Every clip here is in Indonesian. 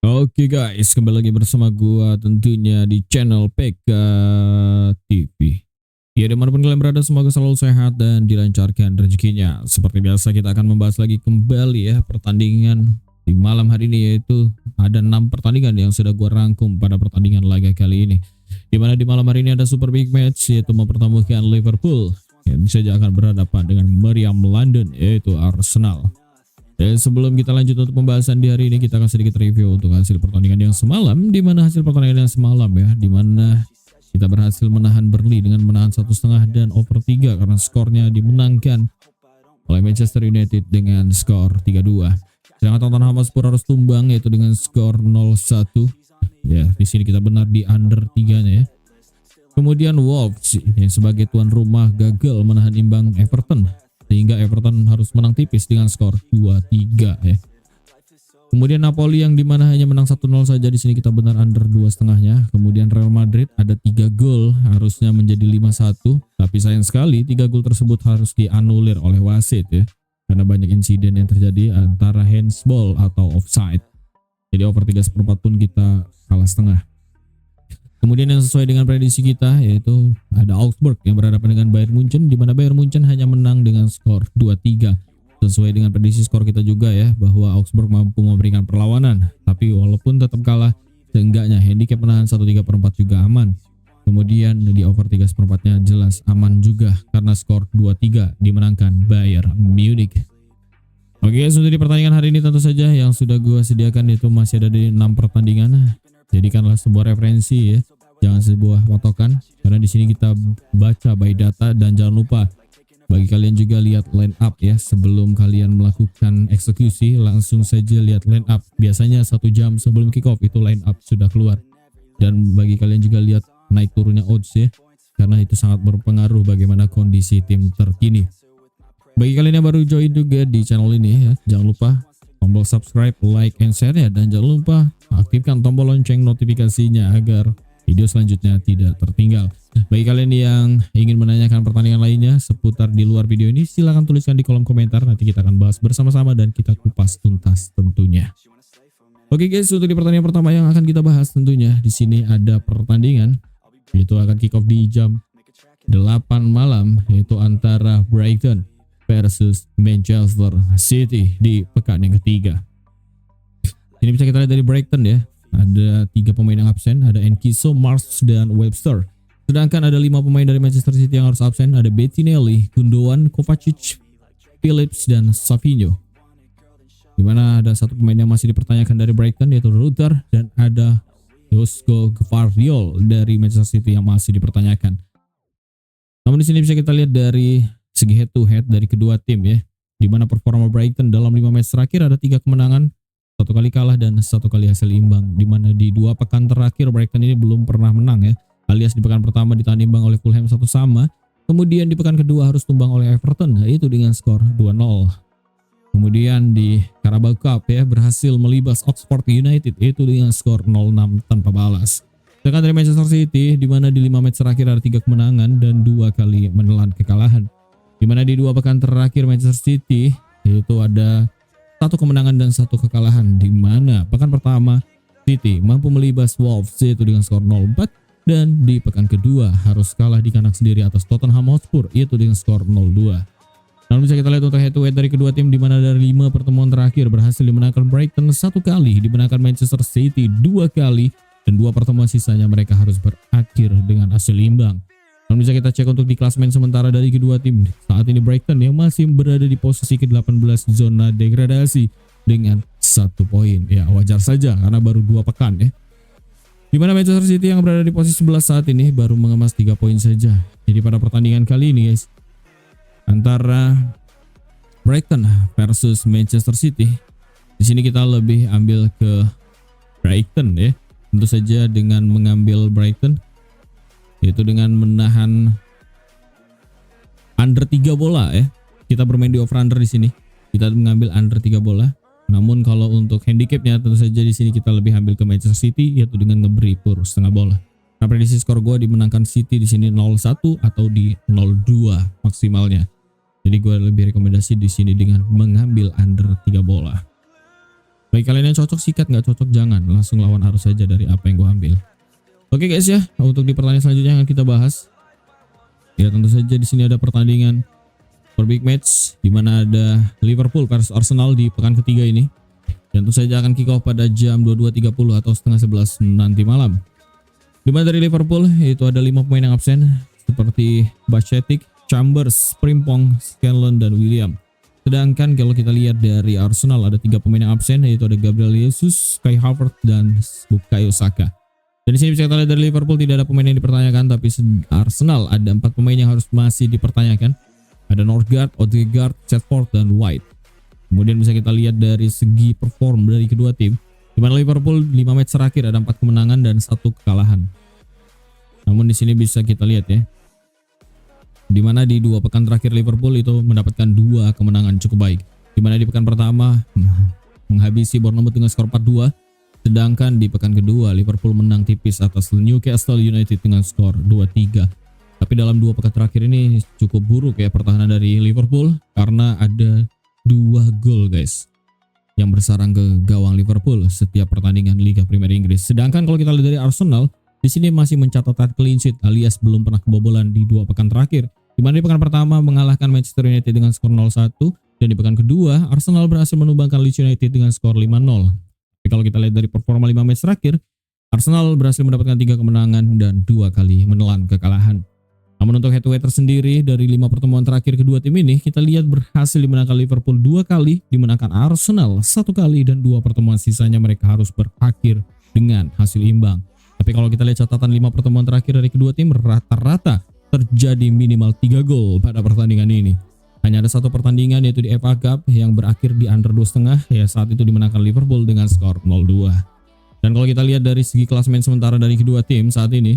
Oke guys, kembali lagi bersama gua tentunya di channel PK TV. Ya dimanapun kalian berada, semoga selalu sehat dan dilancarkan rezekinya. Seperti biasa kita akan membahas lagi kembali ya pertandingan di malam hari ini, yaitu ada 6 pertandingan yang sudah gua rangkum pada pertandingan laga kali ini. Dimana di malam hari ini ada super big match, yaitu mempertemukan Liverpool yang saja akan berhadapan dengan meriam London, yaitu Arsenal. Dan sebelum kita lanjut untuk pembahasan di hari ini, kita akan sedikit review untuk hasil pertandingan yang semalam. Di mana hasil pertandingan yang semalam ya, di mana kita berhasil menahan Burnley dengan menahan 1,5 dan over 3 karena skornya dimenangkan oleh Manchester United dengan skor 3-2. Sedangkan Tottenham Hotspur harus tumbang yaitu dengan skor 0-1. Ya, di sini kita benar di under 3-nya ya. Kemudian Wolves yang sebagai tuan rumah gagal menahan imbang Everton, sehingga Everton harus menang tipis dengan skor 2-3 ya. Kemudian Napoli yang dimana hanya menang 1-0 saja, di sini kita benar under 2,5-nya. Kemudian Real Madrid ada 3 gol, harusnya menjadi 5-1, tapi sayang sekali 3 gol tersebut harus dianulir oleh wasit ya, karena banyak insiden yang terjadi antara handsball atau offside. Jadi over 3/4 pun kita kalah setengah. Kemudian yang sesuai dengan prediksi kita yaitu ada Augsburg yang berhadapan dengan Bayern Munchen, di mana Bayern Munchen hanya menang dengan skor 2-3. Sesuai dengan prediksi skor kita juga ya, bahwa Augsburg mampu memberikan perlawanan, tapi walaupun tetap kalah, seenggaknya handicap menahan 1/3 juga aman. Kemudian di over 3/4-nya jelas aman juga karena skor 2-3 dimenangkan Bayern Munich. Oke, sudah di pertandingan hari ini tentu saja yang sudah gue sediakan itu masih ada di 6 pertandingan. Jadikanlah sebuah referensi ya, jangan sebuah patokan, karena di sini kita baca by data. Dan jangan lupa bagi kalian juga lihat line up ya, sebelum kalian melakukan eksekusi langsung saja lihat line up. Biasanya 1 jam sebelum kick off itu line up sudah keluar. Dan bagi kalian juga lihat naik turunnya odds ya, karena itu sangat berpengaruh bagaimana kondisi tim terkini. Bagi kalian yang baru join juga di channel ini ya, jangan lupa tombol subscribe, like, and share ya, dan jangan lupa aktifkan tombol lonceng notifikasinya agar video selanjutnya tidak tertinggal. Bagi kalian yang ingin menanyakan pertandingan lainnya seputar di luar video ini, silahkan tuliskan di kolom komentar, nanti kita akan bahas bersama-sama dan kita kupas tuntas tentunya. Oke guys, untuk di pertandingan pertama yang akan kita bahas tentunya di sini ada pertandingan yaitu akan kick off di jam 8 malam, yaitu antara Brighton versus Manchester City di pekan yang ketiga. Ini bisa kita lihat dari Brighton ya, ada 3 pemain yang absen, ada Enkiso, Mars, dan Webster. Sedangkan ada 5 pemain dari Manchester City yang harus absen, ada Bettinelli, Gundogan, Kovacic, Phillips, dan Savinho. Dimana ada 1 pemain yang masih dipertanyakan dari Brighton yaitu Rutter, dan ada Josko Gvardiol dari Manchester City yang masih dipertanyakan. Namun di sini bisa kita lihat dari segi head to head dari kedua tim ya, dimana performa Brighton dalam 5 match terakhir ada 3 kemenangan, 1 kali kalah, dan 1 kali hasil imbang. Dimana di 2 pekan terakhir Brighton ini belum pernah menang ya, alias di pekan pertama ditahan imbang oleh Fulham 1-1, kemudian di pekan kedua harus tumbang oleh Everton yaitu dengan skor 2-0. Kemudian di Carabao Cup ya, berhasil melibas Oxford United yaitu dengan skor 0-6 tanpa balas. Sedangkan dari Manchester City, dimana di 5 match terakhir ada 3 kemenangan dan 2 kali menelan kekalahan. Dimana di 2 pekan terakhir Manchester City itu ada 1 kemenangan dan 1 kekalahan, dimana pekan pertama City mampu melibas Wolves yaitu dengan skor 0-4, dan di pekan kedua harus kalah di kandang sendiri atas Tottenham Hotspur yaitu dengan skor 0-2. Namun bisa kita lihat untuk head to head dari kedua tim, dimana dari 5 pertemuan terakhir berhasil dimenangkan Brighton 1 kali, dimenangkan Manchester City 2 kali, dan 2 pertemuan sisanya mereka harus berakhir dengan hasil imbang. Namun bisa kita cek untuk di klasemen sementara dari kedua tim. Saat ini Brighton yang masih berada di posisi ke-18 zona degradasi dengan 1 poin. Ya wajar saja karena baru 2 pekan ya. Dimana Manchester City yang berada di posisi 11 saat ini baru mengemas 3 poin saja. Jadi pada pertandingan kali ini guys, antara Brighton versus Manchester City, di sini kita lebih ambil ke Brighton ya. Tentu saja dengan mengambil Brighton yaitu dengan menahan under 3 bola ya. Kita bermain di over under di sini. Kita mengambil under 3 bola. Namun kalau untuk handicapnya tentu saja di sini kita lebih ambil ke Manchester City yaitu dengan ngeberi per setengah bola. Nah, prediksi skor gue dimenangkan City di sini 0-1 atau di 0-2 maksimalnya. Jadi gue lebih rekomendasi di sini dengan mengambil under 3 bola. Bagi kalian yang cocok sikat, nggak cocok jangan, langsung lawan arus saja dari apa yang gue ambil. Oke guys ya, untuk di pertandingan selanjutnya yang kita bahas, ya tentu saja di sini ada pertandingan for big match di mana ada Liverpool versus Arsenal di pekan ketiga ini. Dan tentu saja akan kick off pada jam 22.30 atau setengah 11 nanti malam. Di mana dari Liverpool yaitu ada 5 pemain yang absen seperti Bajcetic, Chambers, Frimpong, Scanlon, dan William. Sedangkan kalau kita lihat dari Arsenal ada 3 pemain yang absen yaitu ada Gabriel Jesus, Kai Havertz, dan Bukayo Saka. Dan di sini bisa kita lihat dari Liverpool tidak ada pemain yang dipertanyakan, tapi Arsenal ada 4 pemain yang harus masih dipertanyakan. Ada Norgard, Odegaard, Setford, dan White. Kemudian bisa kita lihat dari segi perform dari kedua tim, di mana Liverpool 5 match terakhir ada 4 kemenangan dan 1 kekalahan. Namun di sini bisa kita lihat ya, di mana di 2 pekan terakhir Liverpool itu mendapatkan 2 kemenangan cukup baik. Di mana di pekan pertama menghabisi Bournemouth dengan skor 4-2, sedangkan di pekan kedua Liverpool menang tipis atas Newcastle United dengan skor 2-3. Tapi dalam 2 pekan terakhir ini cukup buruk ya pertahanan dari Liverpool karena ada 2 gol guys yang bersarang ke gawang Liverpool setiap pertandingan Liga Premier Inggris. Sedangkan kalau kita lihat dari Arsenal, di sini masih mencatatkan clean sheet alias belum pernah kebobolan di 2 pekan terakhir. Di mana di pekan pertama mengalahkan Manchester United dengan skor 0-1 dan di pekan kedua Arsenal berhasil menumbangkan Leeds United dengan skor 5-0. Tapi kalau kita lihat dari performa 5 match terakhir, Arsenal berhasil mendapatkan 3 kemenangan dan 2 kali menelan kekalahan. Namun untuk head to head tersendiri dari 5 pertemuan terakhir kedua tim ini, kita lihat berhasil dimenangkan Liverpool 2 kali, dimenangkan Arsenal 1 kali, dan 2 pertemuan sisanya mereka harus berakhir dengan hasil imbang. Tapi kalau kita lihat catatan 5 pertemuan terakhir dari kedua tim, rata-rata terjadi minimal 3 gol pada pertandingan ini. Hanya ada 1 pertandingan yaitu di FA Cup yang berakhir di under 2,5, ya saat itu dimenangkan Liverpool dengan skor 0-2. Dan kalau kita lihat dari segi klasemen sementara dari kedua tim saat ini,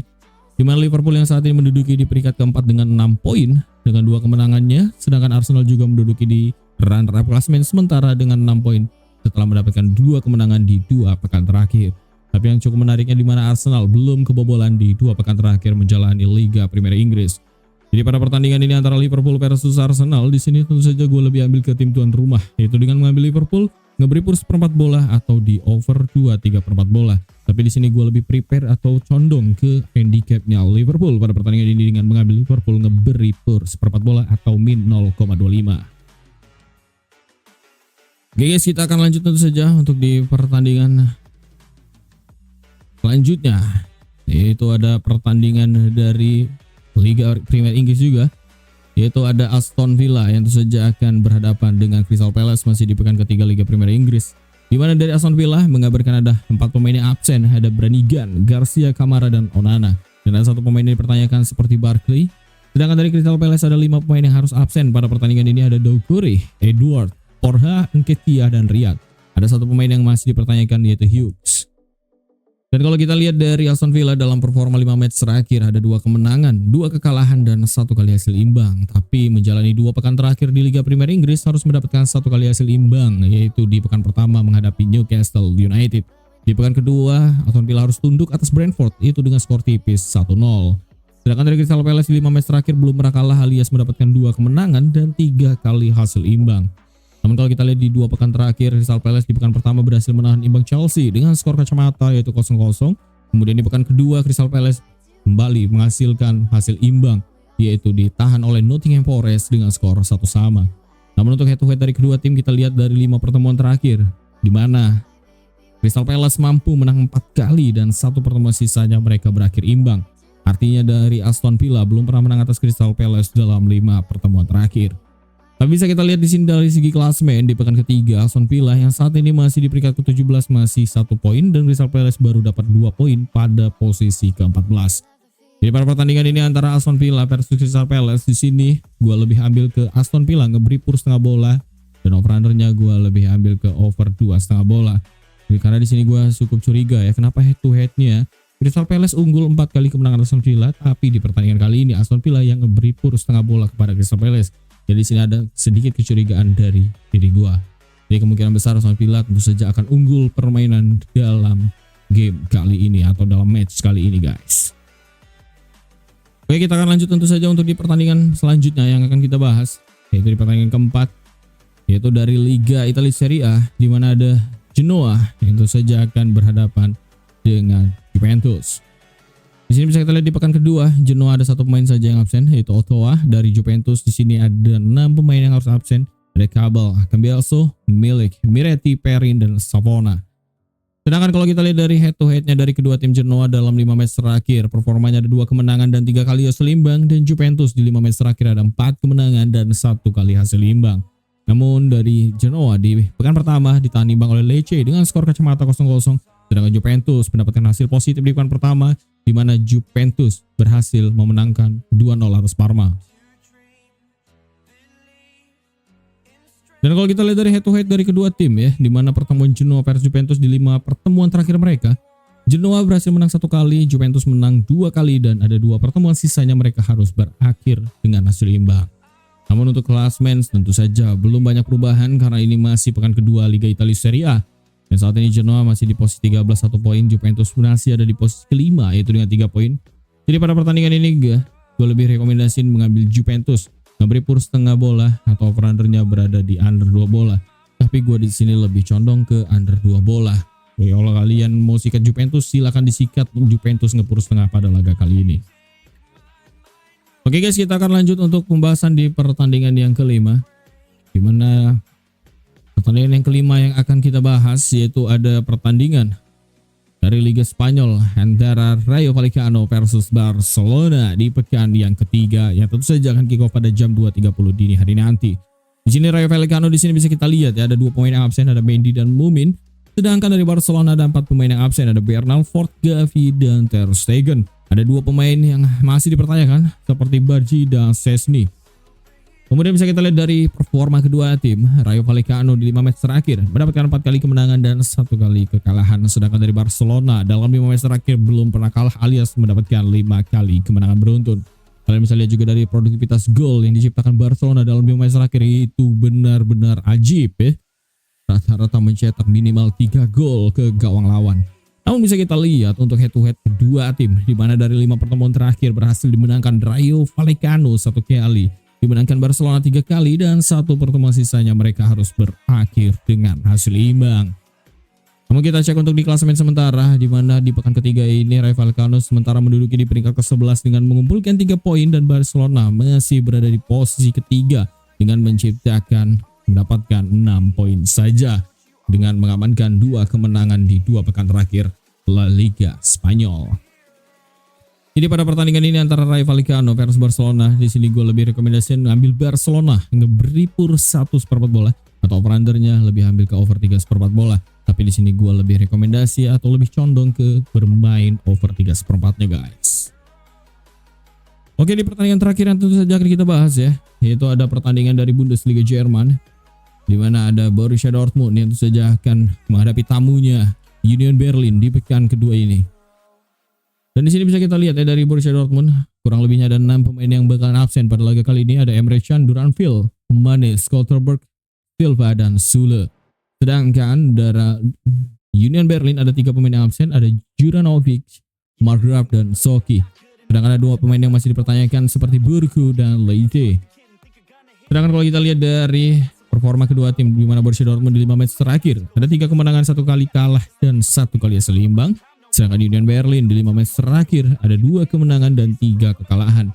di mana Liverpool yang saat ini menduduki di peringkat keempat dengan 6 poin dengan 2 kemenangannya, sedangkan Arsenal juga menduduki di runner-up klasemen sementara dengan 6 poin setelah mendapatkan 2 kemenangan di 2 pekan terakhir. Tapi yang cukup menariknya di mana Arsenal belum kebobolan di 2 pekan terakhir menjalani Liga Premier Inggris. Jadi pada pertandingan ini antara Liverpool versus Arsenal, di sini tentu saja gue lebih ambil ke tim tuan rumah, yaitu dengan mengambil Liverpool ngeberi pur seperempat bola atau di over 2/3 perempat bola. Tapi di sini gue lebih prepare atau condong ke handicapnya Liverpool pada pertandingan ini dengan mengambil Liverpool ngeberi pur seperempat bola atau min 0,25. Oke guys, kita akan lanjut tentu saja untuk di pertandingan selanjutnya, yaitu ada pertandingan dari Liga Premier Inggris juga, yaitu ada Aston Villa yang tentu saja akan berhadapan dengan Crystal Palace masih di pekan ketiga Liga Premier Inggris. Di mana dari Aston Villa mengabarkan ada 4 pemain yang absen, ada Brannigan, Garcia, Kamara, dan Onana. Dan ada 1 pemain yang dipertanyakan seperti Barkley. Sedangkan dari Crystal Palace ada 5 pemain yang harus absen pada pertandingan ini, ada Doucouré, Edward, Borja, Nketiah, dan Riyad. Ada 1 pemain yang masih dipertanyakan yaitu Hughes. Dan kalau kita lihat dari Aston Villa dalam performa 5 match terakhir ada 2 kemenangan, 2 kekalahan, dan 1 kali hasil imbang. Tapi menjalani 2 pekan terakhir di Liga Premier Inggris harus mendapatkan 1 kali hasil imbang, yaitu di pekan pertama menghadapi Newcastle United. Di pekan kedua Aston Villa harus tunduk atas Brentford itu dengan skor tipis 1-0. Sedangkan dari Crystal Palace di 5 match terakhir belum pernah kalah alias mendapatkan 2 kemenangan dan 3 kali hasil imbang. Namun kalau kita lihat di 2 pekan terakhir, Crystal Palace di pekan pertama berhasil menahan imbang Chelsea dengan skor kacamata yaitu 0-0. Kemudian di pekan kedua Crystal Palace kembali menghasilkan hasil imbang yaitu ditahan oleh Nottingham Forest dengan skor 1-1. Namun untuk head to head dari kedua tim kita lihat dari 5 pertemuan terakhir, di mana Crystal Palace mampu menang 4 kali dan 1 pertemuan sisanya mereka berakhir imbang. Artinya dari Aston Villa belum pernah menang atas Crystal Palace dalam 5 pertemuan terakhir. Tapi bisa kita lihat di sini dari segi klasemen di pekan ketiga, Aston Villa yang saat ini masih di peringkat ke-17 masih 1 poin dan Crystal Palace baru dapat 2 poin pada posisi ke-14. Jadi pada pertandingan ini antara Aston Villa versus Crystal Palace, di sini gue lebih ambil ke Aston Villa ngeberi pur setengah bola dan over-undernya gue lebih ambil ke over 2,5 bola. Jadi karena di sini gue cukup curiga ya, kenapa head to headnya Crystal Palace unggul 4 kali kemenangan Aston Villa, tapi di pertandingan kali ini Aston Villa yang ngeberi pur setengah bola kepada Crystal Palace. Jadi di sini ada sedikit kecurigaan dari diri gua. Jadi kemungkinan besar Aston Villa tentu saja akan unggul permainan dalam game kali ini atau dalam match kali ini guys. Oke, kita akan lanjut tentu saja untuk di pertandingan selanjutnya yang akan kita bahas, yaitu di pertandingan keempat, yaitu dari Liga Italia Serie A, di mana ada Genoa yang tentu saja akan berhadapan dengan Juventus. Di sini bisa kita lihat di pekan kedua, Genoa ada satu pemain saja yang absen, yaitu Ottawa. Dari Juventus di sini ada 6 pemain yang harus absen. Ada Cabal, Cambiaso, Milik, Miretti, Perin, dan Savona. Sedangkan kalau kita lihat dari head to headnya dari kedua tim Genoa dalam 5 match terakhir, performanya ada 2 kemenangan dan 3 kali hasil imbang, dan Juventus di 5 match terakhir ada 4 kemenangan dan 1 kali hasil imbang. Namun dari Genoa di pekan pertama ditahan imbang oleh Lecce dengan skor kacamata 0-0, sedangkan Juventus mendapatkan hasil positif di pekan pertama, di mana Juventus berhasil memenangkan 2-0 atas Parma. Dan kalau kita lihat dari head to head dari kedua tim ya, di mana pertemuan Genoa versus Juventus di 5 pertemuan terakhir mereka, Genoa berhasil menang 1 kali, Juventus menang 2 kali, dan ada 2 pertemuan sisanya mereka harus berakhir dengan hasil imbang. Namun untuk klasmen tentu saja belum banyak perubahan karena ini masih pekan kedua Liga Italia Serie A. Dan saat ini Genoa masih di posisi 13 1 poin, Juventus masih ada di posisi kelima yaitu dengan 3 poin. Jadi pada pertandingan ini gue lebih rekomendasiin mengambil Juventus, ngeberi pur setengah bola atau over-undernya berada di under 2 bola. Tapi gue di sini lebih condong ke under 2 bola. Kalau kalian mau sikat Juventus silakan disikat Juventus ngepur setengah pada laga kali ini. Oke guys, kita akan lanjut untuk pembahasan di pertandingan yang kelima, di mana pertandingan yang kelima yang akan kita bahas yaitu ada pertandingan dari Liga Spanyol antara Rayo Vallecano versus Barcelona di pekan yang ketiga yang tentu saja akan kick off pada jam 2.30 dini hari nanti. Di sini Rayo Vallecano di sini bisa kita lihat ya, ada 2 pemain yang absen, ada Mendy dan Mumin. Sedangkan dari Barcelona ada 4 pemain yang absen, ada Bernal, Ford, Gavi, dan Ter Stegen. Ada 2 pemain yang masih dipertanyakan seperti Bargi dan Szczesny. Kemudian bisa kita lihat dari performa kedua tim, Rayo Vallecano di 5 match terakhir mendapatkan 4 kali kemenangan dan 1 kali kekalahan. Sedangkan dari Barcelona dalam 5 match terakhir belum pernah kalah alias mendapatkan 5 kali kemenangan beruntun. Kalian bisa lihat juga dari produktivitas gol yang diciptakan Barcelona dalam 5 match terakhir itu benar-benar ajib ya. Rata-rata mencetak minimal 3 gol ke gawang lawan. Namun bisa kita lihat untuk head to head kedua tim, di mana dari 5 pertemuan terakhir berhasil dimenangkan Rayo Vallecano 1 kali, dimenangkan Barcelona 3 kali, dan 1 pertemuan sisanya mereka harus berakhir dengan hasil imbang. Namun kita cek untuk di klasemen sementara, di mana di pekan ketiga ini Rayo Vallecano sementara menduduki di peringkat ke-11 dengan mengumpulkan 3 poin, dan Barcelona masih berada di posisi ketiga dengan mendapatkan 6 poin saja, dengan mengamankan 2 kemenangan di 2 pekan terakhir La Liga Spanyol. Jadi pada pertandingan ini antara Rayo Vallecano versus Barcelona, di sini gue lebih rekomendasiin ambil Barcelona ngeberi pur 1/4 bola atau over-undernya lebih ambil ke over 3/4 bola. Tapi di sini gue lebih rekomendasi atau lebih condong ke bermain over 3/4-nya guys. Oke, di pertandingan terakhir yang tentu saja akan kita bahas ya, yaitu ada pertandingan dari Bundesliga Jerman, di mana ada Borussia Dortmund yang tentu saja akan menghadapi tamunya Union Berlin di pekan kedua ini. Dan di sini bisa kita lihat ya dari Borussia Dortmund kurang lebihnya ada 6 pemain yang bakalan absen pada laga kali ini. Ada Emre Can, Duranville, Mane, Schlotterberg, Silva, dan Sule. Sedangkan dari Union Berlin ada 3 pemain yang absen, ada Juranovic, Margraf, dan Soki. Sedangkan ada 2 pemain yang masih dipertanyakan seperti Burku dan Leite. Sedangkan kalau kita lihat dari performa kedua tim, di mana Borussia Dortmund di 5 match terakhir ada 3 kemenangan, 1 kali kalah, dan 1 kali hasil imbang. Sedangkan Union Berlin di 5 match terakhir ada 2 kemenangan dan 3 kekalahan.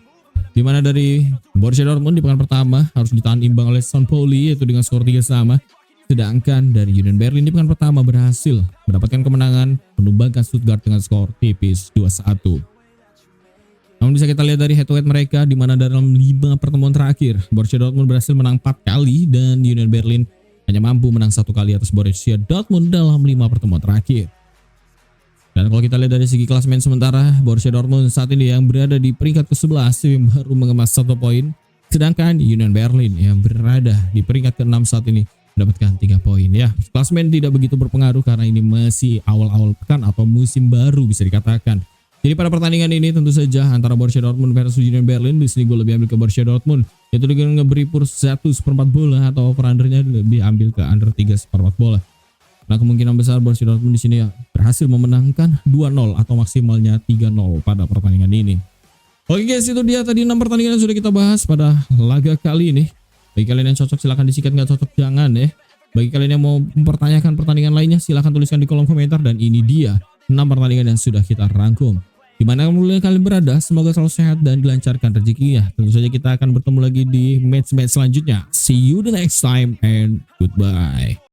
Di mana dari Borussia Dortmund di pekan pertama harus ditahan imbang oleh St. Pauli yaitu dengan skor 3 sama. Sedangkan dari Union Berlin di pekan pertama berhasil mendapatkan kemenangan, menumbangkan Stuttgart dengan skor tipis 2-1. Namun bisa kita lihat dari head to head mereka, di mana dalam 5 pertemuan terakhir Borussia Dortmund berhasil menang 4 kali dan Union Berlin hanya mampu menang 1 kali atas Borussia Dortmund dalam 5 pertemuan terakhir. Dan kalau kita lihat dari segi klasemen sementara, Borussia Dortmund saat ini yang berada di peringkat ke-11 baru mengemas 1 poin, sedangkan Union Berlin yang berada di peringkat ke-6 saat ini mendapatkan 3 poin ya. Klasemen tidak begitu berpengaruh karena ini masih awal-awal pekan atau musim baru bisa dikatakan. Jadi pada pertandingan ini tentu saja antara Borussia Dortmund versus Union Berlin, di sini gue lebih ambil ke Borussia Dortmund, yaitu dengan ngeberi pur 1/4 bola atau over-undernya lebih ambil ke under 3/4 bola. Nah, kemungkinan besar Borussia Dortmund di sini berhasil memenangkan 2-0 atau maksimalnya 3-0 pada pertandingan ini. Oke guys, itu dia tadi 6 pertandingan yang sudah kita bahas pada laga kali ini. Bagi kalian yang cocok silahkan disikat, nggak cocok jangan ya. Bagi kalian yang mau mempertanyakan pertandingan lainnya, silahkan tuliskan di kolom komentar. Dan ini dia 6 pertandingan yang sudah kita rangkum. Dimana kalian berada, semoga selalu sehat dan dilancarkan rezekinya. Tentu saja kita akan bertemu lagi di match-match selanjutnya. See you the next time and goodbye.